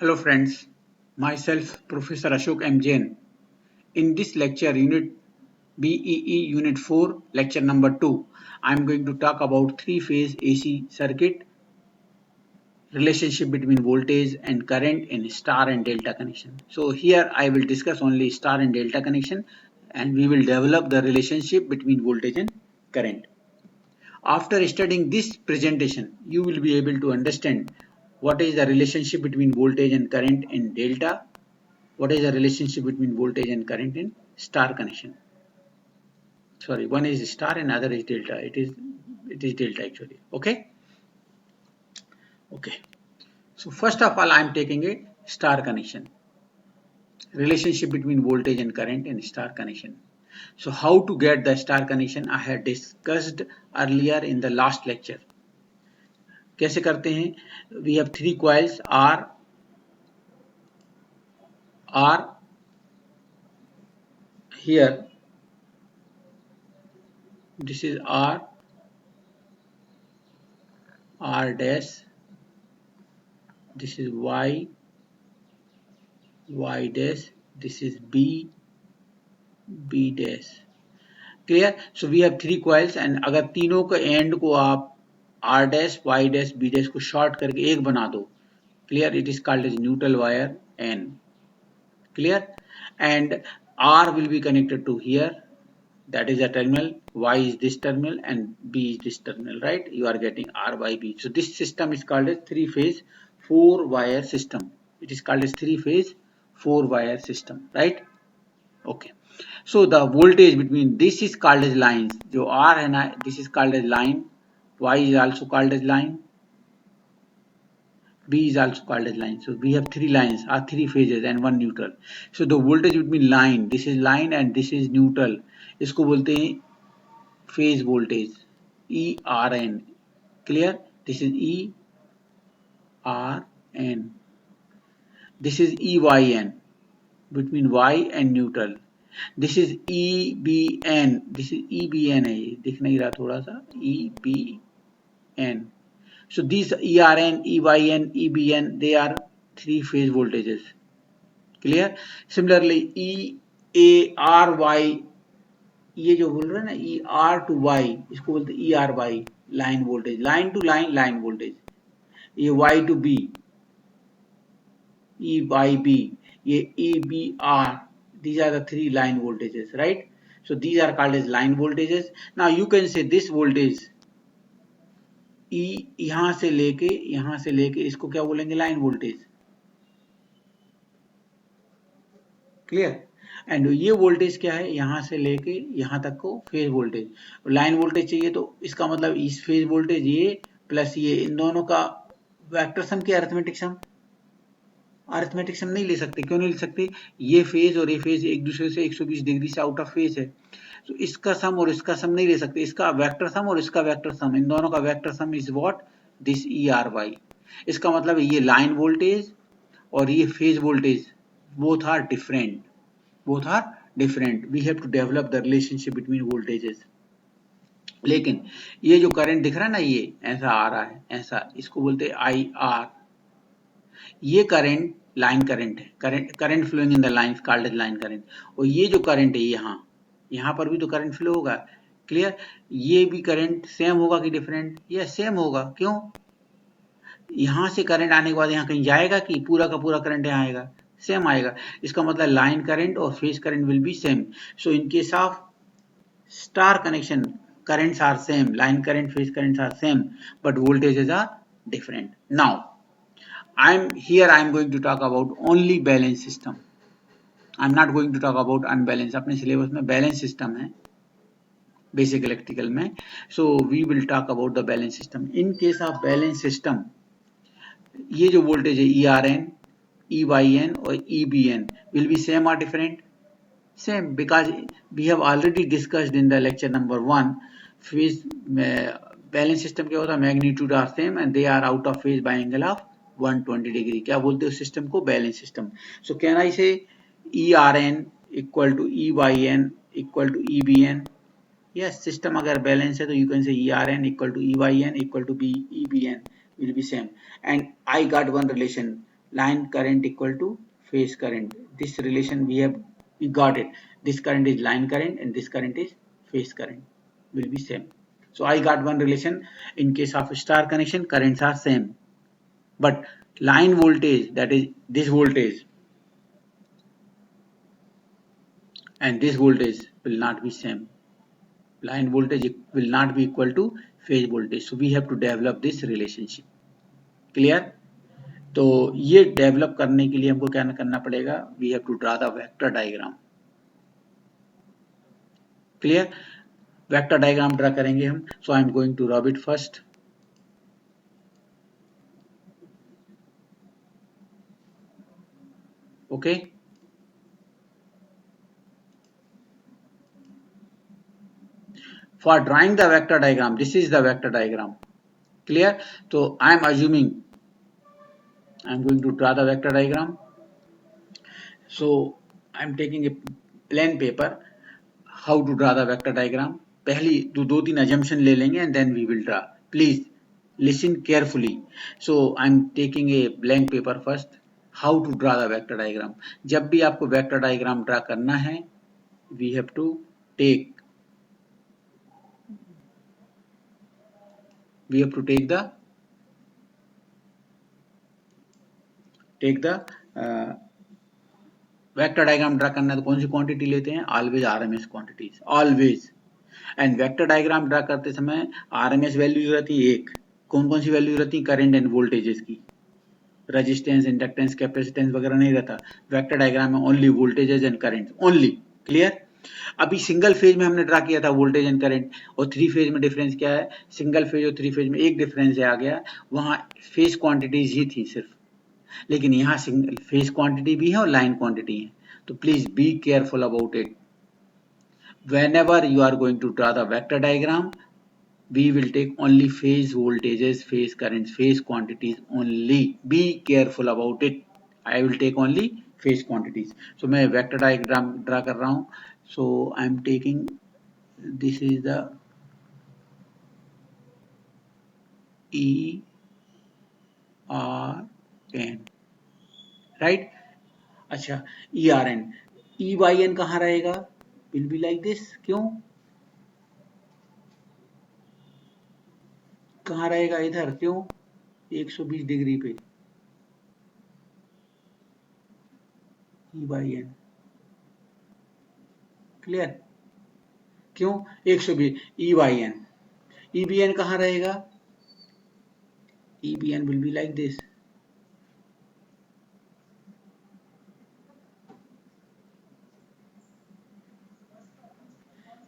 Hello friends, myself Professor Ashok M. Jain. In this lecture, Unit BEE Unit 4, Lecture number 2, I am going to talk about three-phase AC circuit, relationship between voltage and current in star and delta connection. So here I will discuss only star and delta connection and we will develop the relationship between voltage and current. After studying this presentation, you will be able to understand what is the relationship between voltage and current in delta. What is the relationship between voltage and current in star connection? Sorry, one is star and other is delta. It is delta actually. Okay. So first of all, I am taking a star connection. Relationship between voltage and current in star connection. So how to get the star connection? I had discussed earlier in the last lecture. कैसे करते हैं? We have three coils R here. This is R dash. This is Y dash. This is B dash. Clear? So we have three coils and अगर तीनों के and को आप R dash, Y dash, B dash को short करके एक बना दो, clear? It is called as neutral wire N. Clear? And R will be connected to here. That is a terminal. Y is this terminal and B is this terminal, right? You are getting R by B. So this system is called as three-phase four-wire system. It is called as three-phase four-wire system, right? Okay. So the voltage between this is called as lines. जो R है ना, this is called as line. Y is also called as line. B is also called as line. So we have three lines, are three phases and one neutral. So the voltage between line, this is line and this is neutral. इसको बोलते हैं phase voltage, ERN. Clear? This is ERN. This is EYN, between Y and neutral. This is EBN. This is EBN है ये, दिख नहीं रहा थोड़ा सा, EBN. So these ERN, EYN, EBN, they are three phase voltages. Clear? Similarly, EARY, ये जो बोल रहे हैं ना ER to Y, इसको बोलते हैं ERY, line voltage, line to line voltage. ये Y to B, EYB, ये EBR. These are the three line voltages, right? So these are called as line voltages. Now you can say this voltage E यहाँ से लेके इसको क्या बोलेंगे? Line voltage. Clear? And ये voltage क्या है? यहाँ से लेके यहाँ तक को फेज वोल्टेज. लाइन वोल्टेज चाहिए तो इसका मतलब इस फेज वोल्टेज ये प्लस ये, इन दोनों का वेक्टर सम क्या? अरिथमेटिक सम. अरिथमेटिक सम नहीं ले सकते. क्यों नहीं ले सकते? ये फेज और ये फेज एक दूसरे से 120 डिग्री से आउट ऑफ फेज है, तो इसका सम और इसका सम नहीं ले सकते. इसका वेक्टर सम और इसका वेक्टर सम, इन दोनों का vector some is what? This ERY. इसका मतलब ये लाइन वोल्टेज और ये phase voltage both are different. We have to develop the relationship between voltages. लेकिन ये जो करंट दिख रहा है ना, ये ऐसा आ रहा है, ऐसा, इसको बोलते हैं IR. ये करंट लाइन करंट है. Current flowing in the line called as line current. और ये जो करंट है यहाँ पर भी तो करंट फ्लो होगा. क्लियर? ये भी करंट सेम होगा कि डिफरेंट? ये सेम होगा. क्यों? यहाँ से करंट आने के बाद यहाँ कहीं जाएगा कि पूरा का पूरा करंट यहाँ आएगा? सेम आएगा. इसका मतलब लाइन करंट और phase current will be same. So in case of star connection, currents are same, line current, phase currents are same, but voltages are different. Now I am going to talk about only balance system. I am not going to talk about unbalanced. अपने syllabus में balance system है basic electrical में. So we will talk about the balance system. In case of balance system, ये जो voltage है ERN, EYN और EBN will be same or different? Same, because we have already discussed in the lecture number 1. phase balance system क्या होता है? magnitude are same and they are out of phase by angle of 120 degree. क्या बोलते हैं उस system को? Balance system. So can I say ERN equal to EYN equal to EBN? Yes, system अगर balance है तो you can say ERN equal to EYN equal to EBN will be same. And I got one relation, line current equal to phase current. This relation we got it. This current is line current and this current is phase current, will be same. So I got one relation. In case of star connection, currents are same, but line voltage, that is this voltage, and this voltage will not be same. Line voltage will not be equal to phase voltage. So we have to develop this relationship. Clear? तो ये develop करने के लिए हमको क्या करना पड़ेगा? We have to draw the vector diagram. Clear? Vector diagram draw करेंगे हम. So I am going to rub it first. Okay, for drawing the vector diagram, this is the vector diagram. Clear? So I am assuming I am going to draw the vector diagram. So I am taking a plain paper. How to draw the vector diagram? पहली दो तीन assumption ले लेंगे and then we will draw. Please listen carefully. So I am taking a blank paper first. How to draw the vector diagram? जब भी आपको vector diagram draw करना है, we have to take vector diagram draw करना है तो कौन सी क्वांटिटी लेते हैं? Always RMS quantities, always. And vector diagram draw करते समय आरएमएस वैल्यूज रहती है एक. कौन कौन सी वैल्यूज रहती है? करंट एंड वोल्टेजेस की. रेजिस्टेंस, इंडक्टेंस, कैपेसिटेंस वगैरह नहीं रहता. वेक्टर डायग्राम में only voltages and current only. Clear? अभी सिंगल फेज में हमने ड्रा किया था वोल्टेज एंड करंट, और थ्री फेज में डिफरेंस क्या है? सिंगल फेज और थ्री फेज में एक डिफरेंस आ गया, वहां फेज क्वांटिटीज ही थी सिर्फ, लेकिन यहाँ सिंगल फेज क्वांटिटी भी है और लाइन क्वांटिटी है. तो please be careful about it. whenever you are going to draw the vector diagram, we will take only phase voltages, phase currents, phase quantities only. Be careful about it. I will take only phase quantities. So मैं vector diagram draw कर रहा हूँ. So I am taking, this is the E R N, right? अच्छा, E R N, E by N कहाँ रहेगा? Will be like this. क्यों? कहाँ रहेगा? इधर. क्यों? 120 डिग्री पे. E by N. क्लियर? क्यों 120? E by N. E by N कहाँ रहेगा? E by N will be like this.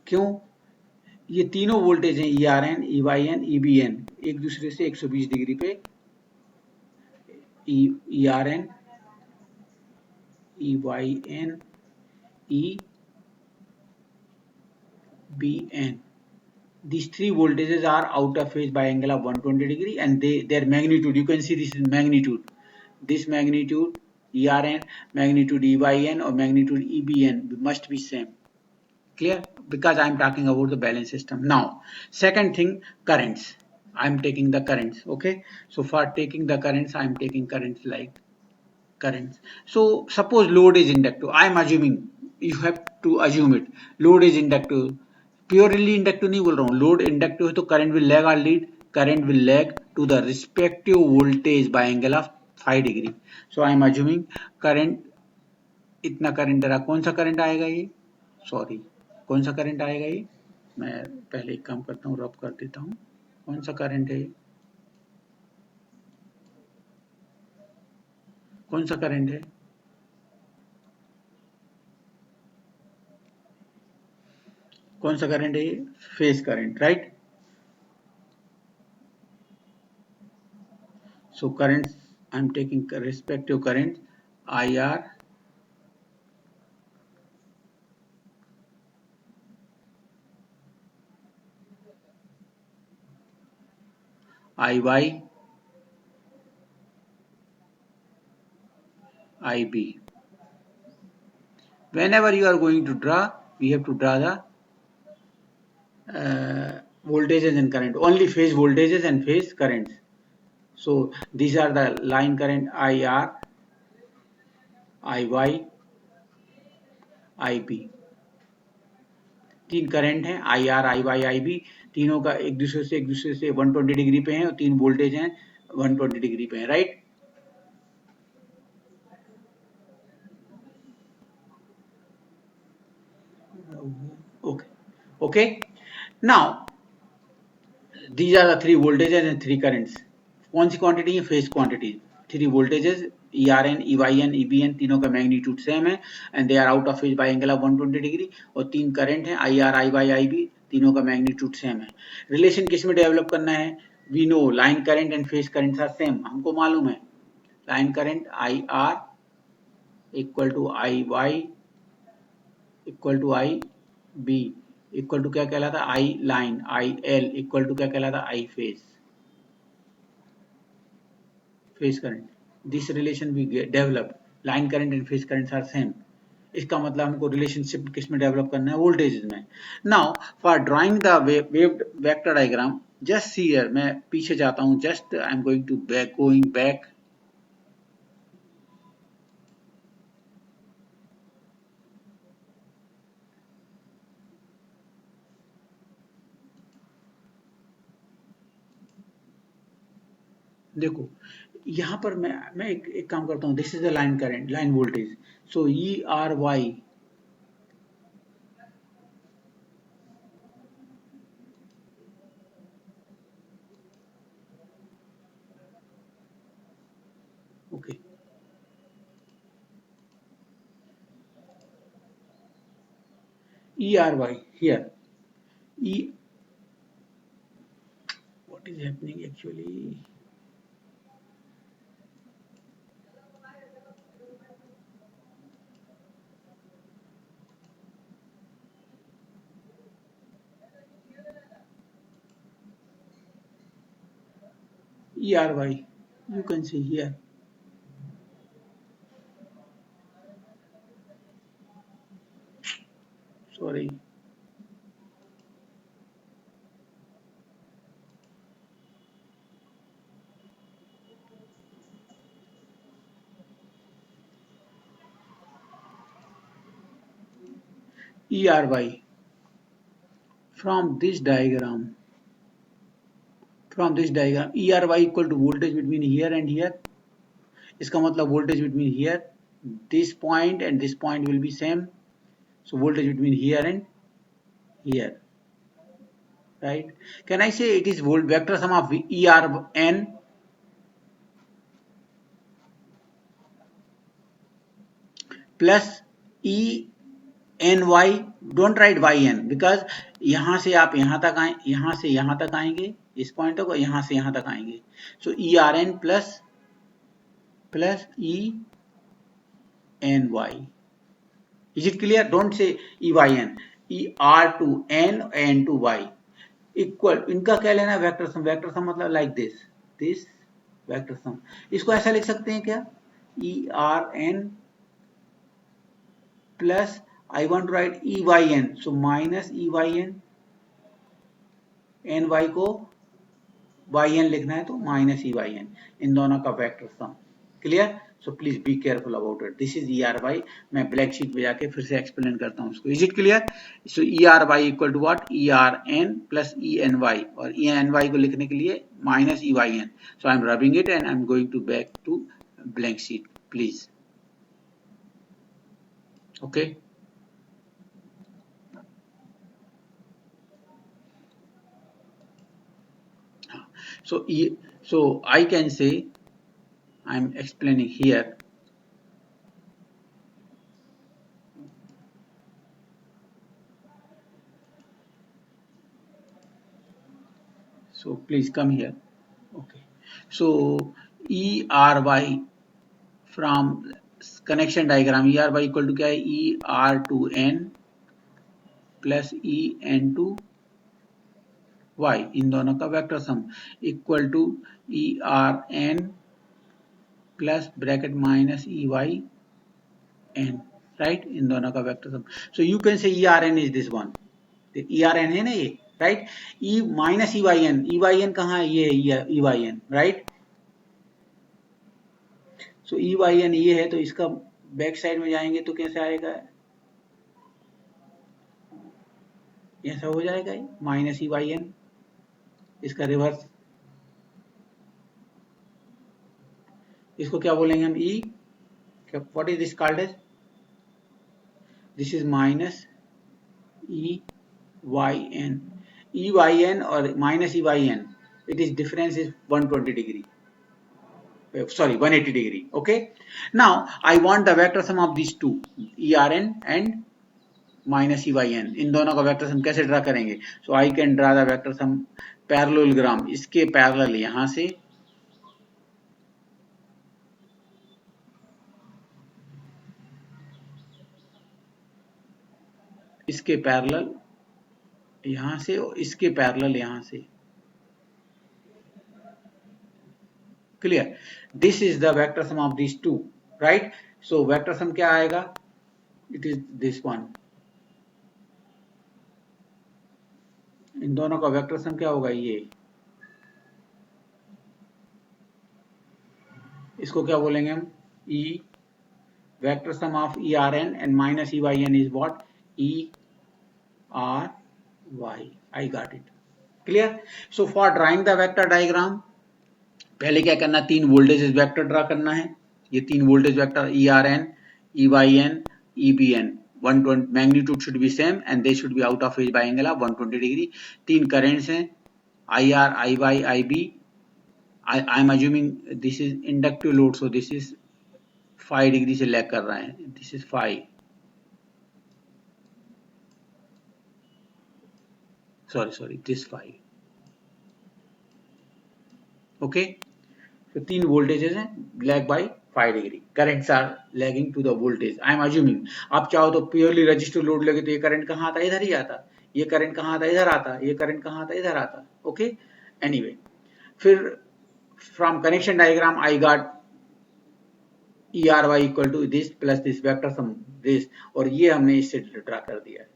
क्यों? ये तीनों वोल्टेज हैं, E R N, E Y N, E B N, एक दूसरे से 120 डिग्री पे. E R N, E Y N, E B N. These three voltages are out of phase by angle of 120 degree, and their magnitude, you can see this is magnitude. This magnitude ERN, magnitude EYN, or magnitude EBN must be same. Clear? Because I am talking about the balance system. Now, second thing, currents. I am taking the currents. Okay. So for taking the currents, I am taking currents like currents. So suppose load is inductive. I am assuming, you have to assume it. Load is inductive. Purely inductive नहीं बोल रहा हूँ. Load inductive है तो current will lag और lead. Current will lag to the respective voltage by angle of 5 degree. So I am assuming current, इतना current रहा. कौन सा करंट आएगा ये? सॉरी, कौन सा करंट आएगा ये? मैं पहले एक काम करता हूँ, रब कर देता हूँ. कौन सा करंट है ये? कौन सा करंट है? कौन सा करंट है ये? Phase current, right? So currents, I am taking respective currents IR, IY, IB. Whenever you are going to draw, we have to draw the voltages and current, only phase voltages and phase currents. So these are the line current IR, I Y I B, तीन current हैं I R I Y I B, तीनों का एक दूसरे से 120 degree पे हैं और तीन वोल्टेज हैं 120 डिग्री पे हैं, right. Okay okay, now these are the three voltages and three currents. कौन सी क्वांटिटी है? Phase quantity. Three voltages ERN, EYN, EBN तीनों का मैग्नीट्यूड सेम है and they are out of phase by angle of 120 degree, और तीन current है IR, IY, IB तीनों का मैग्नीट्यूड सेम है। रिलेशन किस में डेवलप करना है? We know line current and phase current are same, हमको मालूम है line current IR equal to IY equal to IB equal to क्या कहलाता? I line. IL equal to क्या कहलाता? I phase, phase current. This relation we develop, line current and phase current are same. इसका मतलब हमको relationship किस में develop करना है? वोल्टेज में। Now for drawing the wave vector diagram, just see here, मैं पीछे जाता हूं, just I am going to going back. देखो यहाँ पर मैं एक काम करता हूँ, this is the line current, line voltage, so ERY okay, ERY here, what is happening actually? ERY, you can see here. Sorry. ERY from this diagram, ERY equal to voltage between here and here. इसका मतलब voltage between here, this point and this point will be same. So voltage between here and here, right? Can I say it is volt vector sum of ERN plus ENY? Don't write YN because यहाँ से आप यहाँ तक आए, यहाँ से यहाँ तक आएंगे, इस पॉइंट तक, और यहाँ से यहाँ तक आएंगे। So ERN plus ENY. Is it clear? Don't say EYN. ER to N, N to Y equal, इनका क्या लेना है? Vector sum. वेक्टर सम मतलब लाइक दिस वेक्टर सम। इसको ऐसा लिख सकते हैं क्या? ERN plus I want to write EYN, so minus EYN, NY को YN लिखना है तो माइनस EYN, इन दोनों का vector sum. Clear? So please be careful about it. This is ERY। मैं ब्लैक शीट पे जाके फिर से एक्सप्लेन करता हूँ उसको। Is it clear? So ERY equal to what? ERN plus ENY, और ENY को लिखने के लिए minus EYN। So I am rubbing it and I am going to back to blank sheet please. Okay, so I can say I am explaining here. So please come here. Okay, so ERY from connection diagram, ERY equal to क्या है? ER to N plus EN to Y, इन दोनों का vector sum equal to ERN plus bracket minus EYN, right? इन दोनों का vector sum. So you can say ERN is this one, ERN है ना ये, right? E minus EYN, EYN कहाँ है? ये है EYN, राइट? सो EYN ये है तो इसका बैक साइड में जाएंगे तो कैसे आएगा, ऐसा हो जाएगा माइनस ई बाई एन, इसका रिवर्स, इसको क्या बोलेंगे हम, E, what is this called as, this is minus E Y N, E Y N और minus E Y N, it is difference is 120 degree, sorry 180 degree. Okay, now I want the vector sum of these two, ERN and minus EYN. इन दोनों का vector सम कैसे draw करेंगे, so I can draw the vector sum parallelogram, इसके parallel यहां से, इसके parallel यहां से और इसके पैरेलल यहां से, clear, this is the vector sum of this two, right, so vector sum क्या आएगा, इट इज दिस वन, इन दोनों का वेक्टर सम क्या होगा, ये, इसको क्या बोलेंगे हम, ई, vector sum of ERN and minus EYN is what, ERY. I got it. Clear? So for drawing the vector diagram, पहले क्या करना, तीन वोल्टेज वेक्टर ड्रा करना है, ये तीन voltage vector ERN, EYN, EBN, 120 magnitude should be same and they should be out of phase by angle of 120 degree. तीन currents हैं IR, IY, IB. I am assuming this is inductive load, so this is 5 degree से lag कर रहा है, this is 5, sorry this 5, okay, so तीन voltages हैं lag by 5 degree, currents are lagging to the voltage, I am assuming, आप चाहो तो purely resistive load लगे तो ये करंट कहाँ आता, इधर ही आता, ये करंट कहाँ आता, इधर आता, ये करंट कहाँ आता, इधर आता, ओके, एनीवे, फिर from connection diagram I got ERY equal to this plus this vector sum this, और ये हमने इससे ड्रा कर दिया है,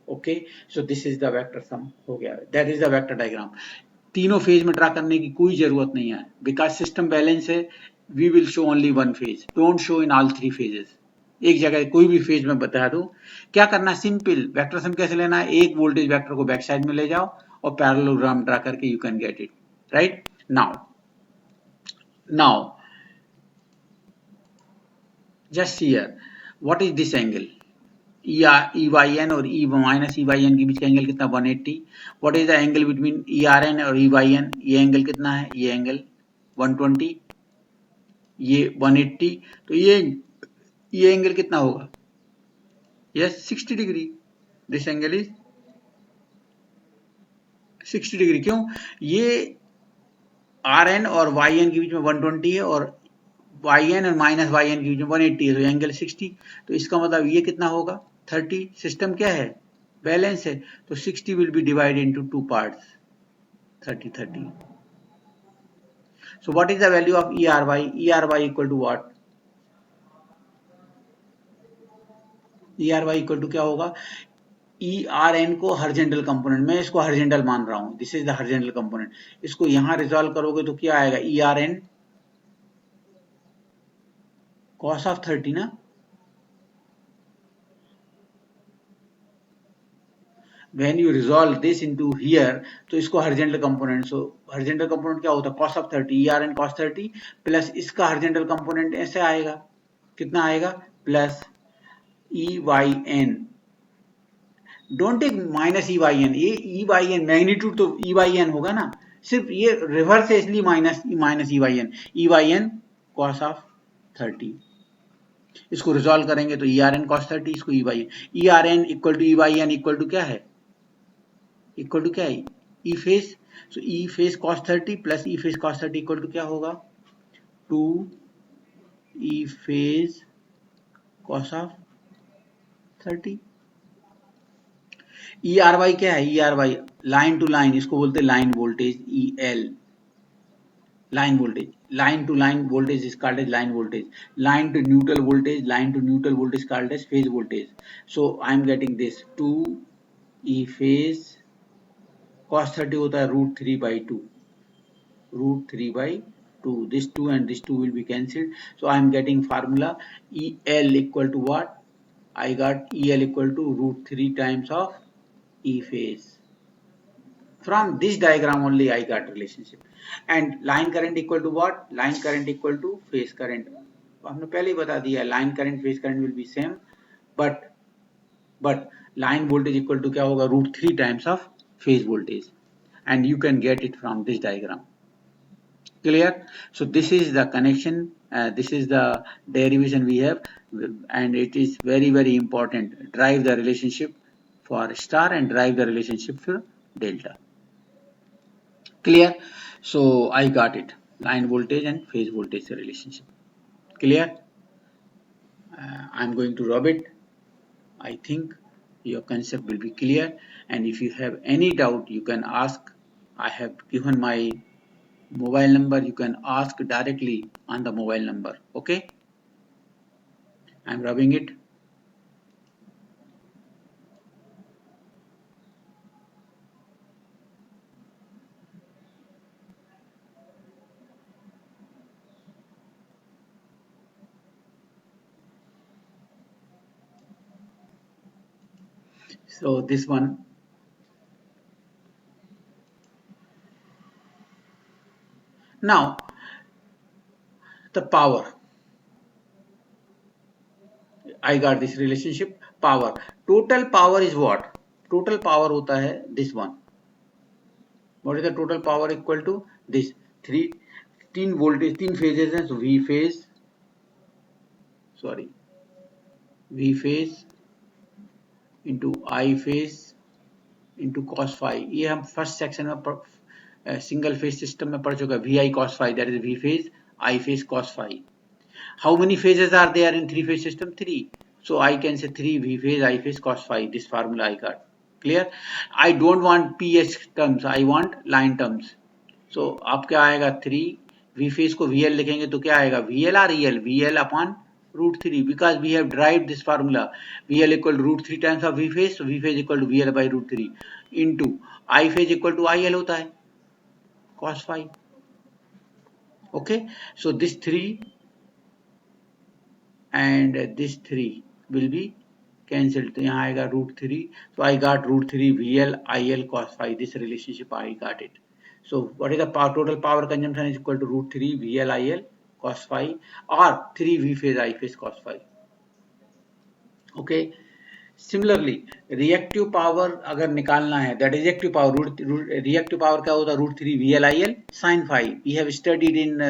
okay, so this is the vector sum हो गया, that is the vector diagram. तीनों फेज में ड्रा करने की कोई जरूरत नहीं है, बिकॉज सिस्टम बैलेंस है, we will show only one phase, don't show in all three phases, एक जगह कोई भी फेज में बता दो, क्या करना, सिंपल वेक्टर सम कैसे लेना है, एक वोल्टेज वेक्टर को बैक साइड में ले जाओ और पैरेललोग्राम ड्रा करके you can get it, right, now just here, what is this angle, EYN और E minus EYN के बीच का एंगल कितना, 180, what is the angle between ERN और EYN, ये एंगल कितना है, ये एंगल 120, ये 180, तो ये एंगल कितना होगा, yes 60 degree, this angle is 60 degree, क्यों, ये RN और YN के बीच में 120 है और YN और माइनस YN के बीच में 180 है, तो एंगल 60, तो इसका मतलब ये कितना होगा 30, सिस्टम क्या है, बैलेंस है, तो 60 will be divided into two parts, 30 so what is the value of ERY equal to what, ERY equal to क्या होगा, ERN को हॉरिजॉन्टल कंपोनेंट, मैं इसको हॉरिजॉन्टल मान रहा हूं, this is the horizontal component, इसको यहां रिजॉल्व करोगे तो क्या आएगा, ERN cos of 30 ना, when you resolve this into here, तो इसको horizontal component, so horizontal component क्या होता है, cos of 30, ERN cos 30 plus इसका हॉरिजॉन्टल कंपोनेंट ऐसे आएगा, कितना आएगा, plus EYN, don't take minus EYN, ये EYN मैग्नीट्यूड तो EYN होगा ना, सिर्फ ये रिवर्स है इसलिए माइनस EYN cos of 30, इसको रिजॉल्व करेंगे तो ERN cos 30, इसको ERN equal to EYN equal to क्या है, इक्वल टू क्या है, E phase, so E phase cos 30 plus E phase cos 30 equal to क्या होगा, 2 E phase cos of 30, ERY क्या है, ERY लाइन टू लाइन, इसको बोलते हैं line voltage, EL line voltage, line to line voltage is called as line voltage, line to neutral voltage called as phase voltage, so I am getting this 2 E phase cos 30 होता है √3/2, √3/2, 2. This 2 and this 2 will be cancelled. So I am getting formula EL equal to what? I got EL equal to root 3 times of E phase. From this diagram only I got relationship. And line current equal to what? Line current equal to phase current. हमने पहले ही बता दिया line current phase current will be same, but line voltage equal to क्या होगा? root 3 times of phase voltage, and you can get it from this diagram. Clear? So this is the connection, this is the derivation we have, and it is very important. Drive the relationship for star and drive the relationship for delta. Clear? So I got it. Line voltage and phase voltage relationship. Clear? I'm going to rub it. I think your concept will be clear, and if you have any doubt you can ask. I have given my mobile number, you can ask directly on the mobile number. Okay, I'm rubbing it. So this one, now the power, I got this relationship. Power, total power is what? Total power hota hai this one. What is the total power? Equal to this 3 voltage, 3 phases हैं. So V phase, sorry, V phase into I phase into cos phi. ये हम first section में single phase system में पढ़ चुका है. Vi cos phi, that is V phase, I phase cos phi. How many phases are there in 3 phase system? 3. So I can say 3 V phase, I phase cos phi. This formula I got. Clear? I don't want PH terms, I want line terms. So अब क्या आएगा? 3 V phase को VL लिखेंगे तो क्या आएगा? VL or EL? VL upon root 3, because we have derived this formula. VL equal to root 3 times of V phase, so V phase equal to VL by root 3 into I phase equal to IL होता है cos phi. Okay, so this 3 and this 3 will be cancelled. तो यहाँ आएगा root 3. So I got root 3 VL IL cos phi. This relationship I got it. So what is the power? Total power consumption is equal to root 3 VL IL cos phi or 3 V phase I phase cos phi. Okay. Similarly, reactive power अगर निकालना है, that is reactive power. Reactive power क्या होता है? root 3 VL IL sin phi. We have studied in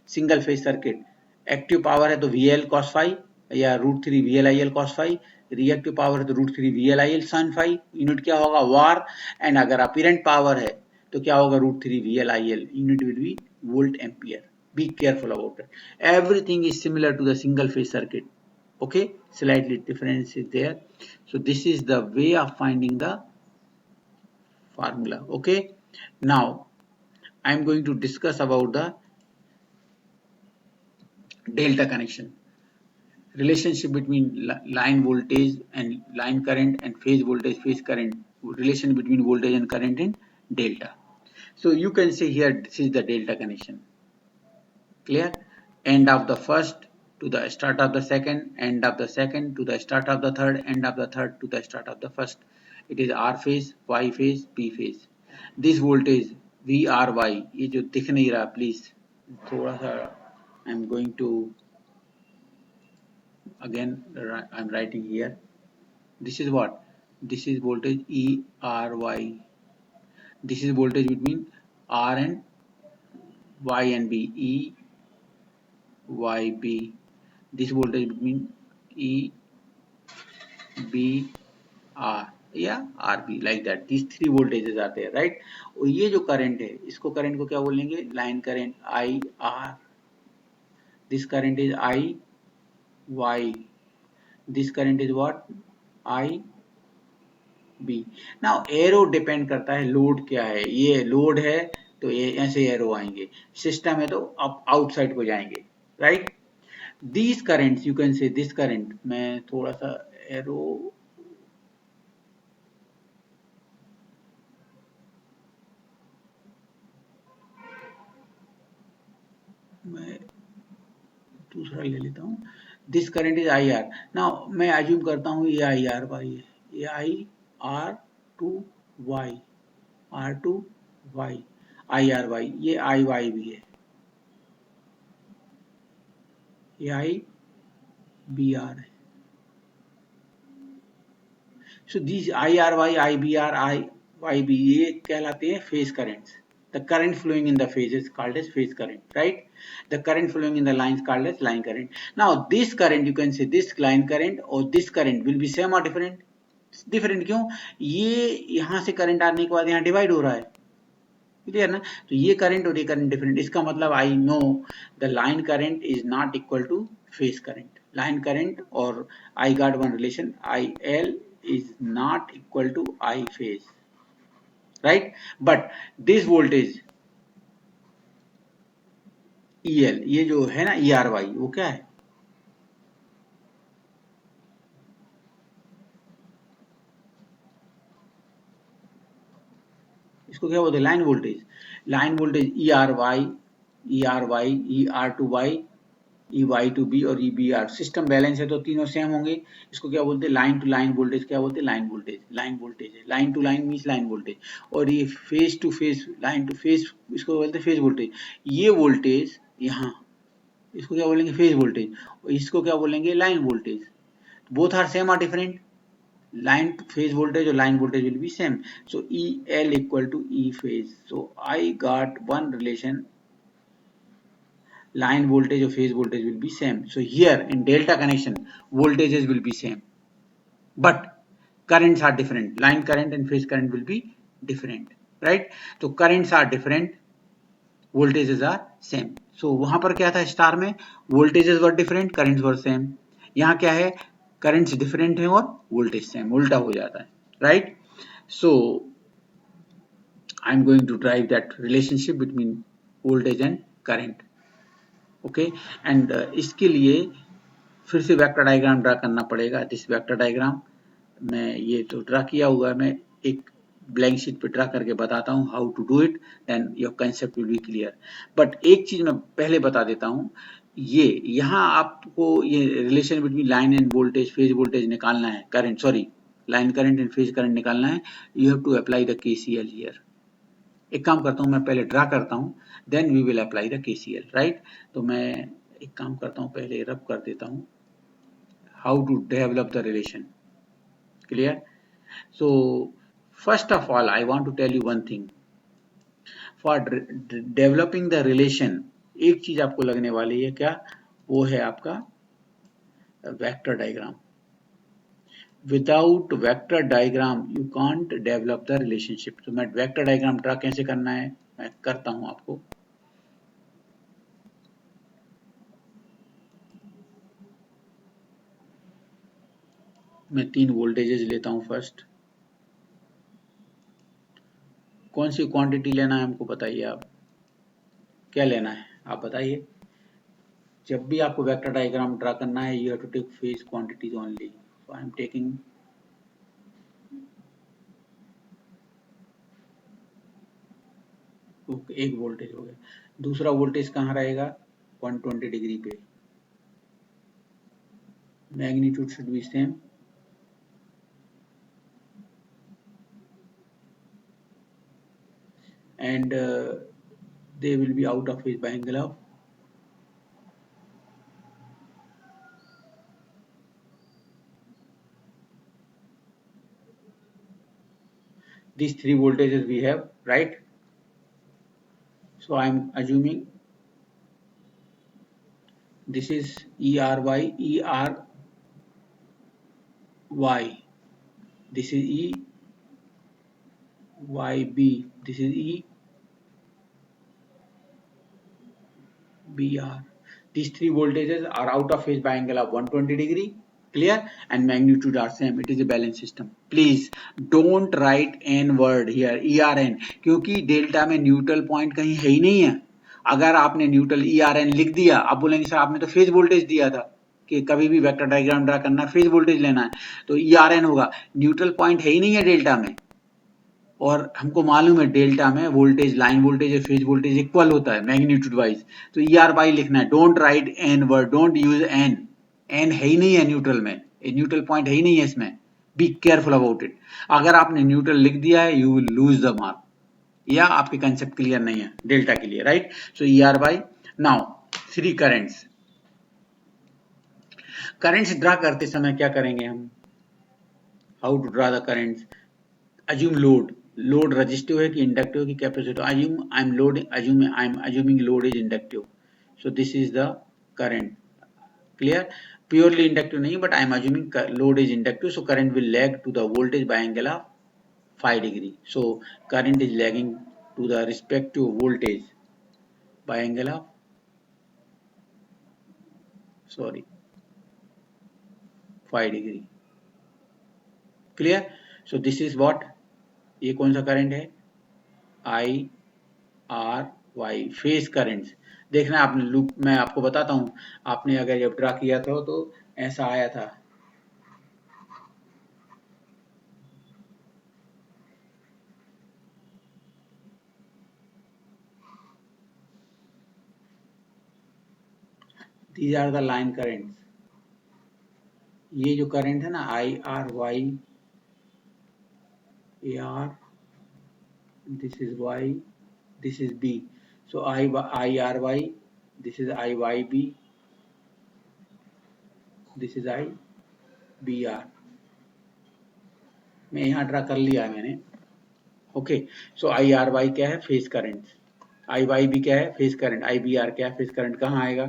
single phase circuit. Active power है तो VL cos phi या root 3 VL IL cos phi. Reactive power है तो root 3 VL IL sin phi. Unit क्या होगा? var. And अगर apparent power है तो क्या होगा? root 3 VL IL. Unit will be volt ampere. Be careful about it. Everything is similar to the single phase circuit. Okay, slightly difference is there. So this is the way of finding the formula. Okay, now I am going to discuss about the delta connection, relationship between line voltage and line current and phase voltage, phase current, relation between voltage and current in delta. So you can see here, this is the delta connection. Clear? End of the first to the start of the second, end of the second to the start of the third, end of the third to the start of the first. It is R phase, Y phase, P phase. This voltage VRY, ये जो दिख नहीं रहा, please थोड़ा सा I am going to again I am writing here. This is what? This is voltage ERY. This is voltage between R and Y and B. E YB. This voltage between E, B, R, या RB, like that. These 3 voltages are there, right? और ये जो current है, इसको current को क्या बोलेंगे? Line current IR. This current is IY. This current is what? IB. Now arrow depend करता है लोड क्या है. ये लोड है तो ये ऐसे एरो आएंगे. सिस्टम है तो आप आउटसाइड को जाएंगे, right? These currents, you can say this current, मैं थोड़ा सा एरो दूसरा ले लेता हूँ, this current is I R. Now मैं अज्यूम करता हूँ ये आई आर वाई है, ये I R to Y, R to Y, I R Y, ये आई वाई भी है, ये आई बी आर है। So this I R Y, I B R, I Y B, ये कहलाते हैं phase currents. The current flowing in the phase is called as phase current, right? The current flowing in the line is called as line current. Now this current, you can say this line current or this current will be same or different? Different क्यों? ये यहाँ से current आने के बाद यहाँ divide हो रहा है, क्लियर ना? तो ये करंट और ये करंट डिफरेंट, इसका मतलब I know the line current is not equal to phase current. Line current और I got one relation, I L is not equal to I phase, right? But this voltage EL, ये जो है ना ERY, वो क्या है? इसको क्या बोलते हैं? Line voltage. Line voltage ERY, ER to Y, EY to B और EBR। सिस्टम बैलेंस है तो तीनों सेम होंगे। इसको क्या बोलते हैं? Line to line voltage. क्या बोलते हैं? Line voltage. लाइन वोल्टेज है, line to line means line voltage. और ये phase to phase, line to phase, इसको बोलते हैं फेज वोल्टेज। ये वोल्टेज यहाँ, इसको क्या बोलेंगे? Phase voltage. और इसको क्या बोलेंगे? Line voltage. Both are same और different? line phase voltage or line voltage will be same. So EL equal to E phase. So I got one relation, line voltage or phase voltage will be same. So here in delta connection, voltages will be same, but currents are different. Line current and phase current will be different, right? So currents are different, voltages are same. So वहां पर क्या था? Star में voltages were different, currents were same. यहाँ क्या है? Currents different है और वोल्टेज सेम, उल्टा हो जाता है, right? So I am going to drive that relationship between voltage and current, okay? And इसके लिए फिर से वेक्टर डायग्राम ड्रा करना पड़ेगा। दिस वेक्टर डायग्राम मैं ये तो ड्रा किया हुआ है, मैं एक ब्लैंक शीट पे ड्रा करके बताता हूँ how to do it, then your concept will be clear. But एक चीज मैं पहले बता देता हूँ, ये यहाँ आपको ये relation between line and voltage, phase voltage निकालना है, current, sorry, line current and phase current निकालना है। You have to apply the KCL here. एक काम करता हूँ, मैं पहले ड्रा करता हूँ, then we will apply the KCL, right? तो मैं एक काम करता हूँ, पहले रब कर देता हूँ how to develop the relation, clear? So first of all I want to tell you one thing, for developing the relation एक चीज आपको लगने वाली है, क्या? वो है आपका vector diagram. Without vector diagram you can't develop the relationship. तो मैं वेक्टर डायग्राम ड्रा कैसे करना है मैं करता हूं आपको। मैं 3 वोल्टेजेस लेता हूं फर्स्ट। कौन सी क्वांटिटी लेना है हमको बताइए, आप क्या लेना है आप बताइए। जब भी आपको वेक्टर डायग्राम ड्रा करना है, you have to take phase quantities only. So I am taking एक वोल्टेज हो गया। दूसरा वोल्टेज कहाँ रहेगा? 120 डिग्री पे। Magnitude should be same, and they will be out of phase by angle of these 3 voltages we have, right? So I am assuming this is ERY, ERY, this is EYB, this is EBR. These 3 voltages are out of phase by angle of 120 degree, clear? And magnitude are same. It is a balanced system. Please don't write n word here, ERN, क्योंकि delta में neutral point कहीं है ही नहीं है। अगर आपने neutral ERN लिख दिया, आप बोलेंगे सर आपने तो फेज वोल्टेज दिया था कि कभी भी वेक्टर डायग्राम ड्रा करना है फेज वोल्टेज लेना है, तो ERN होगा। न्यूट्रल पॉइंट है ही नहीं है डेल्टा में, और हमको मालूम है डेल्टा में वोल्टेज, लाइन वोल्टेज और फेज वोल्टेज इक्वल होता है मैग्नीट्यूड वाइज, तो ई आर बाई लिखना है। Don't write N word, don't use N, N है ही नहीं है न्यूट्रल में, न्यूट्रल पॉइंट है ही नहीं है इसमें, बी केयरफुल अबाउट इट। अगर आपने न्यूट्रल लिख दिया है you will lose the mark, या आपके कंसेप्ट क्लियर नहीं है डेल्टा के लिए, right. So E R Y. Now 3 currents, currents draw करते समय क्या करेंगे हम, how to draw the currents. assume load, load resistive है कि inductive कि capacitive, I am assuming load is inductive, so this is the current, clear, purely inductive नहीं, but I am assuming load is inductive, so current will lag to the voltage by angle of 5 degree, so current is lagging to the respective voltage by angle of 5 degree, clear। so this is what, ये कौन सा current है, I R Y, phase currents. देखना आपने loop, मैं आपको बताता हूं, आपने अगर जब ड्रा किया था तो ऐसा आया था, these are the line currents. ये जो करंट है ना I R Y, A R, this is Y, this is B, so I R Y, this is I Y B, this is I B R, मैं यहां ड्रा कर लिया है मैंने, okay. So I R Y क्या है, phase current, I Y B क्या है, phase current, I B R क्या है, फेज करंट। कहां आएगा,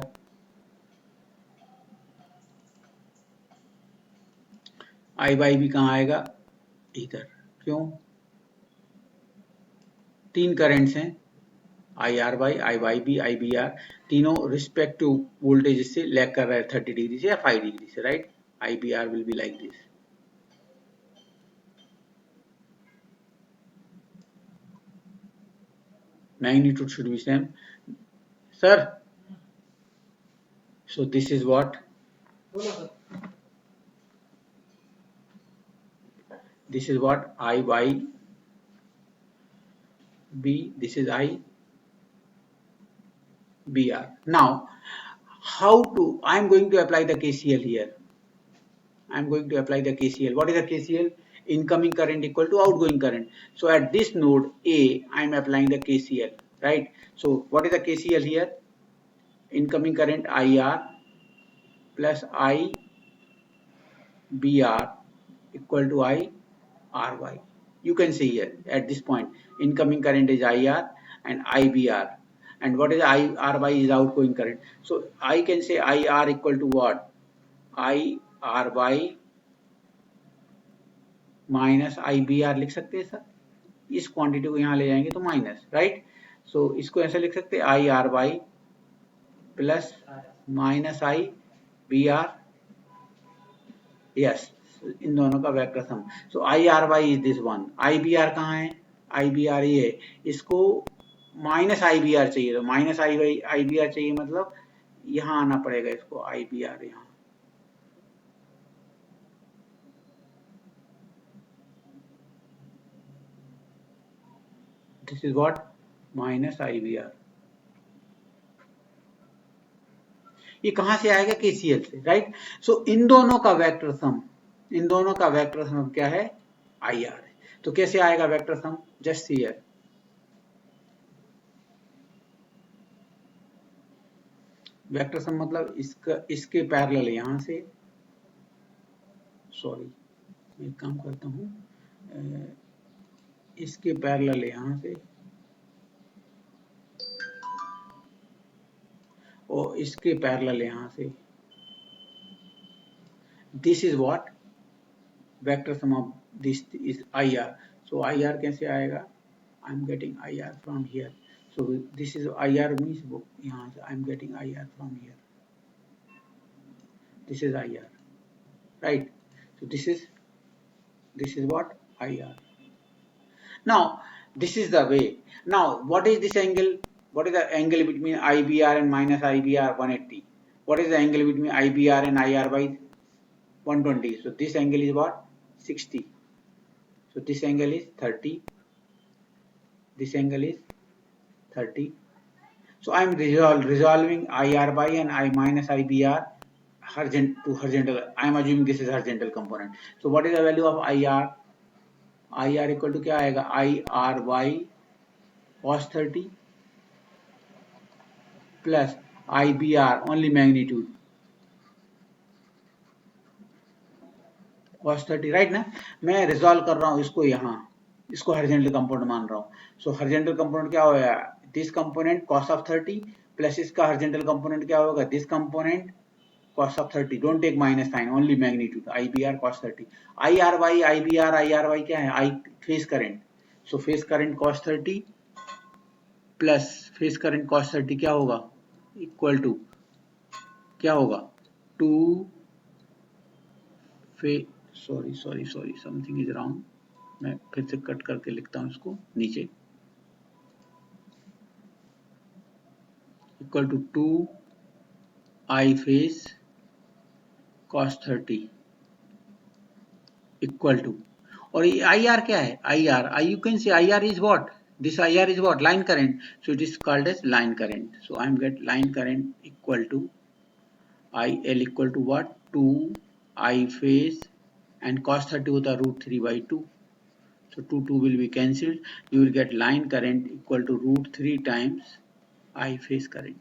आई वाई बी कहां आएगा, इधर, क्यों, 3 करेंट्स हैं, I R Y, I Y B, I B R, तीनों रिस्पेक्टिव वोल्टेज से लैग कर रहे हैं 30 डिग्री से या 5 डिग्री से, right. I B R will be like this, magnitude should be same, sir, so this is what, this is what I Y B, this is I B R. Now how to, I am going to apply the KCL here, I am going to apply the KCL. What is the KCL, incoming current equal to outgoing current, so at this node A I am applying the KCL, right. So what is the KCL here, incoming current IR plus I BR equal to I RY. You can see here at this point incoming current is IR and IBR, and what is IRY is outgoing current. So I can say IR equal to what, IRY minus IBR लिख सकते हैं sir, इस quantity को यहाँ ले जाएंगे तो minus, right. सो इसको ऐसे लिख सकते हैं IRY plus minus IBR, yes, इन दोनों का vector sum. So IRY is this one, IBR कहाँ है, IBR ये है, इसको माइनस IBR चाहिए, तो माइनस IBR चाहिए, मतलब यहाँ आना पड़ेगा इसको, IBR यहाँ, this is what, minus IBR। ये कहां से आएगा, KCL से, राइट। सो इन दोनों का वेक्टर सम, इन दोनों का वेक्टर सम क्या है, IR है। तो कैसे आएगा vector sum, just see here, vector sum मतलब इसके पैरेलल यहां से, सॉरी मैं एक काम करता हूं, इसके पैरेलल यहां से और इसके पैरेलल यहां से, this is what vector sum of this is IR। So IR कैसे आएगा, I am getting IR from here, so this is IR means यहाँ से I am getting IR from here, this is IR, right। so this is what, IR। now this is the way, now what is this angle, what is the angle between IBR and minus IBR, 180, what is the angle between IBR and IR by 120, so this angle is what, 60, so this angle is 30, This angle is 30. So I am resolving IR by and I minus IBR to horizontal. I am assuming this is horizontal component. So what is the value of IR? IR equal to क्या आएगा? IR by cos 30 plus IBR only magnitude cos 30, right ना? मैं resolve कर रहा हूँ इसको, यहाँ इसको हॉरिजॉन्टल कंपोनेंट मान रहा हूँ. सो हॉरिजॉन्टल कंपोनेंट क्या होगा? This component cos of 30 plus इसका हॉरिजॉन्टल कंपोनेंट क्या होगा? This component cos of 30. Don't take minus sign, only magnitude. IBR cos 30. IRY, IBR, IRY क्या है? Phase current. So phase current cos 30 plus phase current cos 30 क्या होगा? Equal to क्या होगा? 2 sorry something is wrong. मैं फिर से cut करके लिखता हूं इसको नीचे. Equal to 2 I phase cos 30 equal to, और ये IR क्या है? IR, you can say IR is what? This IR is what? Line current. So it is called as line current. So I am get line current equal to IL equal to what? 2 I phase and cos 30 होता root 3 by 2. So 2 will be cancelled. You will get line current equal to root 3 times I phase current.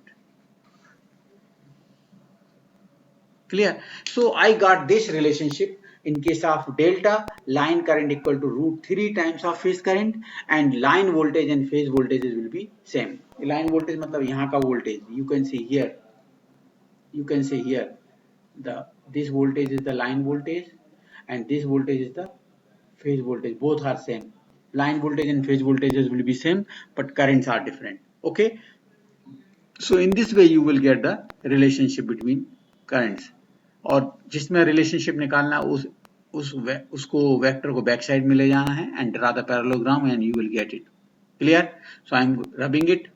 Clear? So I got this relationship. In case of delta, line current equal to root 3 times of phase current, and line voltage and phase voltages will be same. Line voltage मतलब यहाँ का voltage. You can see here. You can say here this voltage is the line voltage and this voltage is the phase voltage. Both are same. Line voltage and phase voltages will be same, but currents are different. Okay. So in this way you will get the relationship between currents. और जिसमें relationship निकालना उसको vector को back side में ले जाना है and draw the parallelogram and you will get it. Clear? So I am rubbing it.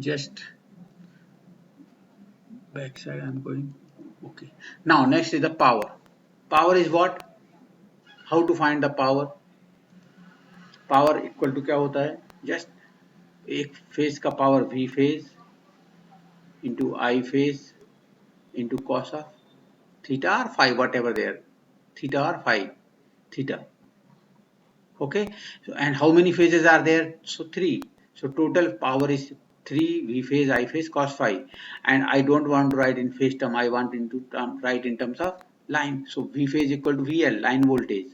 Just back side I am going. Okay. Now next is the power. Power is what? How to find the power? Power equal to क्या होता है? Just एक phase का power V phase into I phase into cos of theta or phi, whatever there, theta or phi, theta. Okay. So, and how many phases are there? So 3. So total power is 3 V phase I phase cos phi, and I don't want to write in phase term, I want to write in terms of line. So V phase equal to VL, line voltage.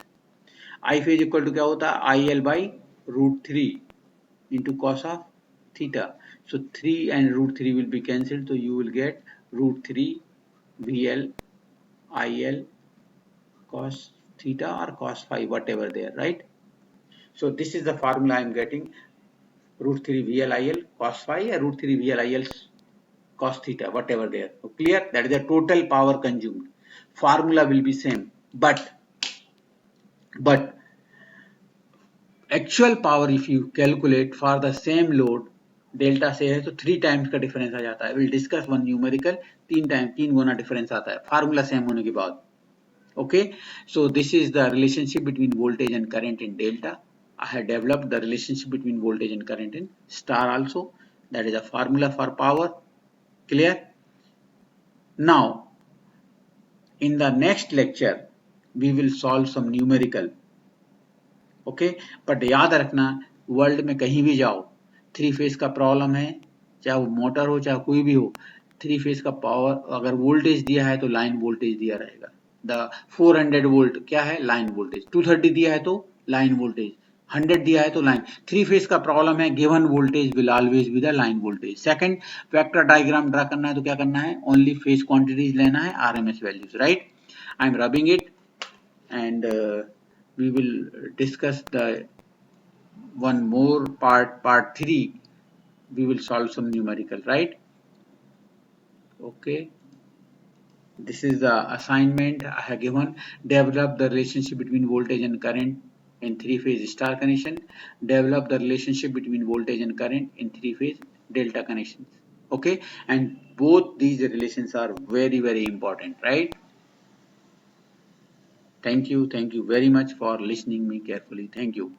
I phase equal to क्या होता है? IL by root 3 into cos of theta. So 3 and root 3 will be cancelled, so you will get root 3 VL IL cos theta or cos phi, whatever there, right? So this is the formula I am getting, root 3 VL IL cos phi or root 3 VL IL cos theta, whatever there. So clear? That is the total power consumed. Formula will be same, but actual power if you calculate for the same load, delta से है तो 3 times का difference आ जाता है. Will discuss one numerical. 3 Guna difference आता है formula same होने के बाद. Okay, so this is the relationship between voltage and current in delta. I have developed the relationship between voltage and current in star also. That is a formula for power. Clear? Now in the next lecture we will solve some numerical. Okay, but याद रखना world में कहीं भी जाओ, 3 phase का problem है, चाहे वो मोटर हो चाहे कोई भी हो, 3 फेज का पावर अगर वोल्टेज दिया है तो लाइन वोल्टेज दिया रहेगा. द 400 वोल्ट क्या है? Line voltage. 230 दिया है तो लाइन वोल्टेज. 100 दिया है तो लाइन. 3 फेज का प्रॉब्लम है, given voltage will always be the line voltage. Second, vector diagram draw करना है तो क्या करना है? ओनली फेज क्वांटिटीज लेना है, RMS values, right? I am rubbing it and we will discuss the one more part 3. We will solve some numerical, right? Okay, this is the assignment I have given. Develop the relationship between voltage and current in three-phase star connection, develop the relationship between voltage and current in three-phase delta connections. Okay, and both these relations are very important, right? Thank you very much for listening me carefully. Thank you.